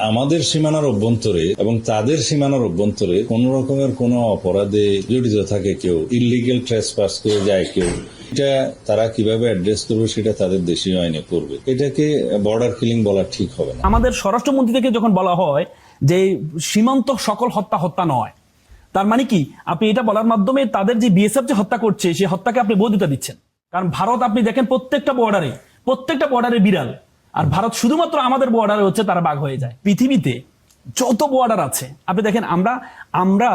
আমাদের সীমানার অভ্যন্তরে এবং তাদের সীমানার অভ্যন্তরে কোন রকমের কোন অপরাধে জড়িত থাকে কেউ, ইললিগ্যাল ট্রেসপাস করে যায় কেউ, এটা তারা কিভাবে অ্যাড্রেস করবে সেটা তাদের দেশীয় আইনে করবে। এটাকে বর্ডার কিলিং বলা ঠিক হবে না। আমাদের স্বরাষ্ট্রমন্ত্রী থেকে যখন বলা হয় যে সীমান্ত সকল হত্যা নয়, তার মানে কি আপনি এটা বলার মাধ্যমে তাদের যে বিএসএফ যে হত্যা করছে সেই হত্যাকে আপনি বৈধতা দিচ্ছেন। কারণ ভারত আপনি দেখেন প্রত্যেকটা বর্ডারে বিড়াল, আর ভারত শুধুমাত্র আমাদের বর্ডারে হচ্ছে তারা বাঘ হয়ে যায়। পৃথিবীতে যত বর্ডার আছে আপনি দেখেন, আমরা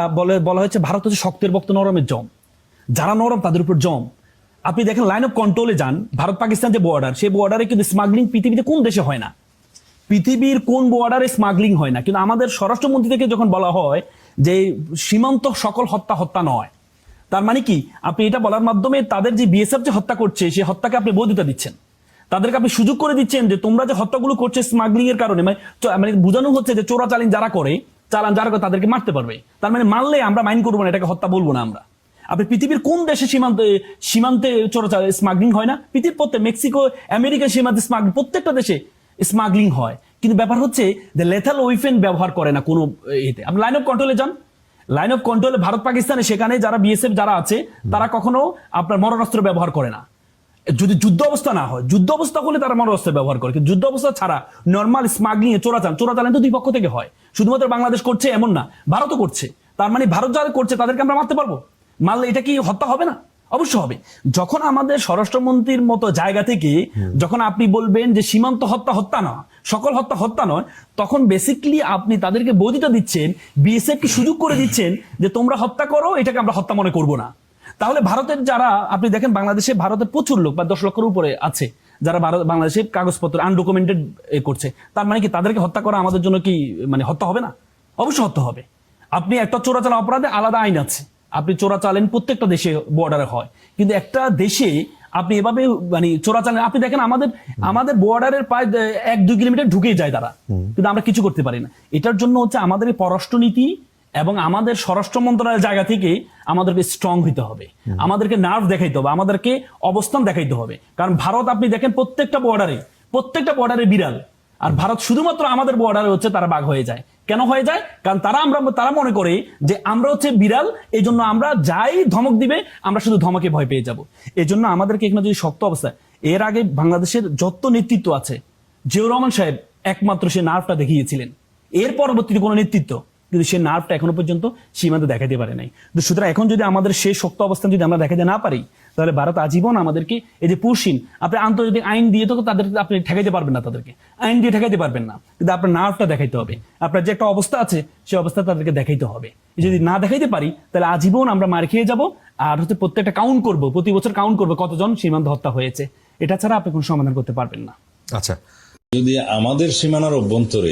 বলা হয়েছে ভারত হচ্ছে শক্তের বক্ত নরমের জম, যারা নরম তাদের উপর জম। আপনি দেখেন লাইন অফ কন্ট্রোলে যান, ভারত পাকিস্তান যে বর্ডার, সেই বর্ডারে কিন্তু স্মাগলিং পৃথিবীতে কোন দেশে হয় না, পৃথিবীর কোন বর্ডারে স্মাগলিং হয় না। কিন্তু আমাদের স্বরাষ্ট্রমন্ত্রী থেকে যখন বলা হয় যে সীমান্ত সকল হত্যা নয়, তার মানে কি আপনি এটা বলার মাধ্যমে তাদের যে বিএসএফ যে হত্যা করছে সেই হত্যাকে আপনি বৈধতা দিচ্ছেন, তাদেরকে আপনি সুযোগ করে দিচ্ছেন যে তোমরা যে হত্যাগুলো করছে স্মাগলিং এর কারণে, মানে বোঝানো হচ্ছে যে চোরাচালান যারা করে তাদেরকে মারতে পারবে। তার মানে মারলে আমরা মাইন্ড করবো না, এটাকে হত্যা বলবো না আমরা। আপনি পৃথিবীর কোন দেশে সীমান্তে চোরাচালান স্মাগলিং হয় না? পৃথিবীর প্রত্যেক মেক্সিকো, আমেরিকা সীমান্তে স্মাগলিং, প্রত্যেকটা দেশে স্মাগলিং হয়। কিন্তু ব্যাপার হচ্ছে যে লেথাল ওয়েপন ব্যবহার করে না কোনো এতে। আপনি লাইন অফ কন্ট্রোলে যান, লাইন অফ কন্ট্রোলে ভারত পাকিস্তানে, সেখানে যারা বিএসএফ যারা আছে তারা কখনো আপনার মরণাস্ত্র ব্যবহার করে না। যদি যুদ্ধ অবস্থা না হয়, যুদ্ধ অবস্থা হলে তারা মরণাস্ত্র ব্যবহার করে, কিন্তু যুদ্ধ অবস্থা ছাড়া নর্মাল স্মাগলিং চোরাচালান তো দুই পক্ষ থেকে হয়। শুধুমাত্র বাংলাদেশ করছে এমন না, ভারতও করছে। তার মানে ভারত যারা করছে তাদেরকে আমরা মারতে পারবো, মারলে এটা কি হত্যা হবে না? অবশ্যই হবে। যখন আমাদের স্বরাষ্ট্রমন্ত্রীর মতো জায়গা থেকে যখন আপনি বলবেন যে সীমান্ত হত্যা না, সকল হত্যা নয়, তখন বেসিক্যালি আপনি তাদেরকে বৈধতা দিচ্ছেন, বিএসএফ কি সুযোগ করে দিচ্ছেন যে তোমরা হত্যা করো, এটাকে আমরা হত্যা মনে করবো না। তাহলে ভারতের যারা আপনি দেখেন, বাংলাদেশে ভারতের প্রচুর লোক, 10 লক্ষের উপরে আছে যারা বাংলাদেশের কাগজপত্র আনডকুমেন্টেড করছে। তার মানে কি তাদেরকে হত্যা করা আমাদের জন্য কি মানে হত্যা হবে না? অবশ্যই হত্যা হবে। আপনি একটা চোরাচালান অপরাধে আলাদা আইন আছে, আপনি চোরাচালান প্রত্যেকটা দেশে বর্ডারে হয়, কিন্তু একটা দেশে আপনি এভাবে মানে চোরাচালান, আপনি দেখেন আমাদের বর্ডারের প্রায় 1-2 কিলোমিটার ঢুকেই যায় তারা, কিন্তু আমরা কিছু করতে পারি না। এটার জন্য হচ্ছে আমাদের পররাষ্ট্রনীতি এবং আমাদের স্বরাষ্ট্র মন্ত্রণালয়ের জায়গা থেকে আমাদেরকে স্ট্রং হইতে হবে, আমাদেরকে নার্ভ দেখাইতে হবে, আমাদেরকে অবস্থান দেখাইতে হবে। কারণ ভারত আপনি দেখেন প্রত্যেকটা বর্ডারে বিড়াল, আর ভারত শুধুমাত্র আমাদের বর্ডারে হচ্ছে তারা বাঘ হয়ে যায়। কেন হয়ে যায়? কারণ তারা মনে করে যে আমরা হচ্ছে বিড়াল, এই জন্য আমরা যাই ধমক দিবে আমরা শুধু ধমকে ভয় পেয়ে যাব। এই জন্য আমাদেরকে এখানে যদি শক্ত অবস্থা, এর আগে বাংলাদেশের যত নেতৃত্ব আছে, জিয়াউর রহমান সাহেব একমাত্র সে নার্ভটা দেখিয়েছিলেন, এর পরবর্তীতে কোনো নেতৃত্ব কিন্তু সে নার্ভটা এখনো পর্যন্ত সীমান্তে দেখাতে পারে নাই। সুতরাং এখন যদি আমাদের সেই শক্ত অবস্থান যদি আমরা দেখাতে না পারি, তাহলে ভারত আজীবন আমাদেরকে এই যে পুরসীন, আপনি আন্তর্জাতিক আইন দিয়ে তো তাদেরকে আপনি ঠেকাইতে পারবেন না, তাদেরকে আইন দিয়ে ঠেকাইতে পারবেন না, কিন্তু আপনার নার্ভটা দেখাইতে হবে। আপনার যে একটা অবস্থা আছে সেই অবস্থা তাদেরকে দেখাইতে হবে। যদি না দেখাইতে পারি তাহলে আজীবন আমরা মার খেয়ে যাব। আর হচ্ছে প্রত্যেকটা কাউন্ট করবো, প্রতি বছর কাউন্ট করবো কতজন সীমান্ত হত্যা হয়েছে। এটা ছাড়া আপনি কোনো সমাধান করতে পারবেন না। আচ্ছা, যদি আমাদের সীমানার অভ্যন্তরে